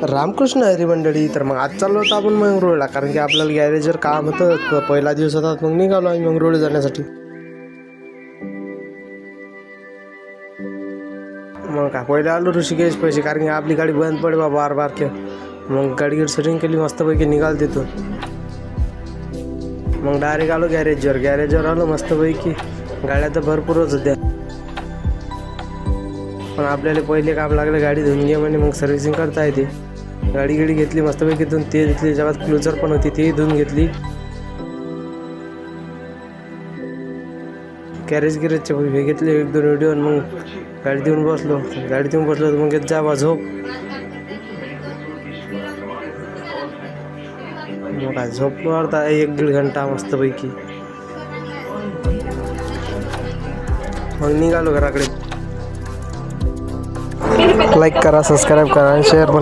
रामकृष्ण हरी मंडळी. तर मग आज चाललो होतो आपण मंगरुळला, कारण की आपल्याला गॅरेजवर काम होतं. पहिला दिवस होता, मग निघालो आम्ही मंगरुळ जाण्यासाठी. मग काय पहिले आलो ऋषिकेश पैसे, कारण की आपली गाडी बंद पडे बार बार मग गाडी सेटिंग केली मस्तपैकी, निघाल तिथून. मग डायरेक्ट आलो गॅरेजवर आलो मस्तपैकी. गाड्या तर भरपूरच होत्या, पण आपल्याला पहिले काम लागलं गाडी धुवून घे म्हणे, मग सर्व्हिसिंग करता येते. गाडी घेतली मस्तपैकी धुवून, ते घेतली. जगात क्लोजर पण होती, तेही धुवून घेतली. गॅरेजचे हे घेतले 1-2 व्हिडिओ. मग गाडी देऊन बसलो तर मग जावा झोप. मग काय झोपलो अर्धा 1-1.5 घंटा मस्तपैकी. मग निघालो घराकडे. लाईक करा, सबस्क्राईब करा आणि शेअर पण